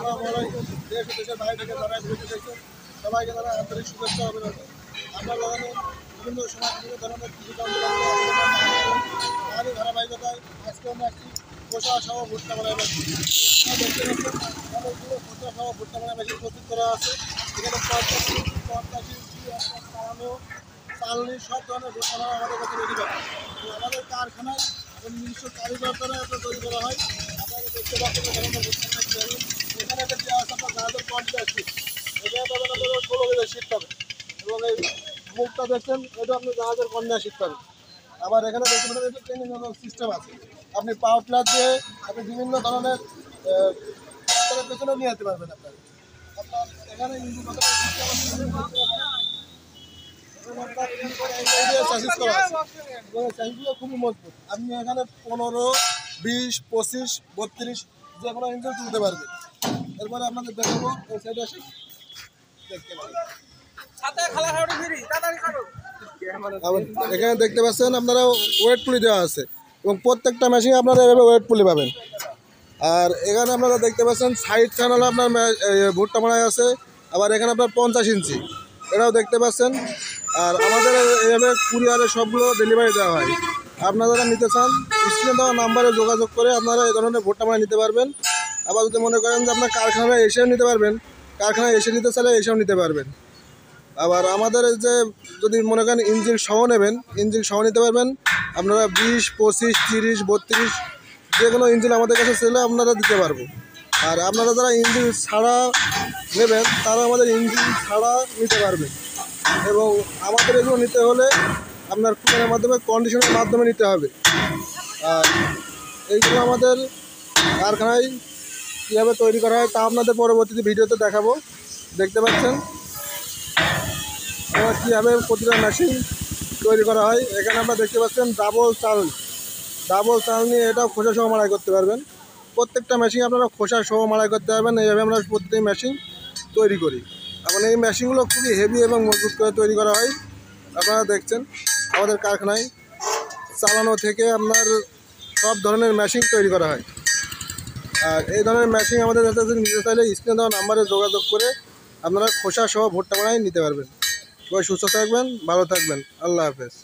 আসসালামু আলাইকুম। দেশ ও দেশের বাইরে থেকে যারা ভিডিওটি দেখছেন সবাইকে জানাই আন্তরিক শুভেচ্ছা ও অভিনন্দন। আপনারা জানেন বিভিন্ন সময় বিভিন্ন ধরনের কৃষিকাণ্ড তারই ধারাবাহিকতায় আজকে আমরা একটি খোসা সহ ভুট্টা বানাই পাচ্ছি। দেখতে পাচ্ছেন অনেকগুলো খোসা সহ ভুট্টা বানাই মেশিন প্রস্তুত করা আছে। এখানে 85 চালানো চালনি সব ধরনের ভুট্টা বানাই আমাদের কাছে রেডি পাবে। আমাদের কারখানায় নিজস্ব কারিগর দ্বারা এটা তৈরি করা হয়। আপনারা দেখতে পাচ্ছেন ধরনের ভুট্টা বানাই এখানে একটা দেওয়া আছে আপনার গাছের কন্ট্রাক্ট শীত, এখানে পাবেন আপনার 16 কেজি শীত পাবেন এবং এই মুখটা দেখছেন এটা আপনি জাহাজের কন্যা শীত পাবেন। আবার এখানে দেখতে পাবেন একটা ট্রেনিং সিস্টেম আছে, আপনি পাওয়ার প্লাস দিয়ে আপনি বিভিন্ন ধরনের পেছনে নিয়ে যেতে পারবেন। আপনার এখানে খুবই মজবুত, আপনি এখানে 15, 20, 25, 32 যে কোনো ইঞ্জিন তুলতে পারবেন। এরপরে আপনাদের দেখাবো এই সাইডে এসে দেখতে পাবেন। এখানে দেখতে পাচ্ছেন আপনারা ওয়েট পুলি দেওয়া আছে এবং প্রত্যেকটা মেশিনে আপনারা এভাবে ওয়েট পুলি পাবেন। আর এখানে আপনারা দেখতে পাচ্ছেন সাইড চ্যানেল আপনার ভুট্টা মারাই আছে। আবার এখানে আপনার 50 ইঞ্চি এটাও দেখতে পাচ্ছেন। আর আমাদের এইভাবে কুরিয়ারে সবগুলো ডেলিভারি দেওয়া হয়। আপনারা যারা নিতে চান স্ক্রিনে দেওয়া নাম্বারে যোগাযোগ করে আপনারা এই ধরনের ভুট্টা মারাই নিতে পারবেন। আবার যদি মনে করেন যে আপনার কারখানায় এসেও নিতে পারবেন, কারখানায় এসে নিতে চাইলে এসেও নিতে পারবেন। আবার আমাদের যে যদি মনে করেন ইঞ্জিন সহ নেবেন, ইঞ্জিন সহ নিতে পারবেন। আপনারা 20, 25, 30, 32 যে কোনো ইঞ্জিন আমাদের কাছে ছেলে আপনারা দিতে পারবো। আর আপনারা যারা ইঞ্জিন ছাড়া নেবেন তারা আমাদের ইঞ্জিন ছাড়া নিতে পারবেন। এবং আমাদের এগুলো নিতে হলে আপনার কুপনের মাধ্যমে কন্ডিশনের মাধ্যমে নিতে হবে। আর এইগুলো আমাদের কারখানায় কীভাবে তৈরি করা হয় তা আপনাদের পরবর্তীতে ভিডিওতে দেখাবো। দেখতে পাচ্ছেন আমরা কীভাবে প্রতিটা মেশিন তৈরি করা হয়। এখানে আপনারা দেখতে পাচ্ছেন ডাবল চালনি, এটাও খোসা সহ মাড়াই করতে পারবেন। প্রত্যেকটা মেশিন আপনারা খোসা সহ মাড়াই করতে পারবেন। এইভাবে আমরা প্রতিটি মেশিন তৈরি করি এবং এই মেশিনগুলো খুবই হেভি এবং মজবুত করে তৈরি করা হয়। আপনারা দেখছেন আমাদের কারখানায় চালানো থেকে আপনার সব ধরনের মেশিন তৈরি করা হয়। আর এই ধরনের মেশিন আমাদের কাছে নিতে চাইলে স্ক্রিনে দেওয়া নাম্বারে যোগাযোগ করে আপনারা খোসা সহ ভুট্টা মাড়াই নিতে পারবেন। সবাই সুস্থ থাকবেন, ভালো থাকবেন। আল্লাহ হাফেজ।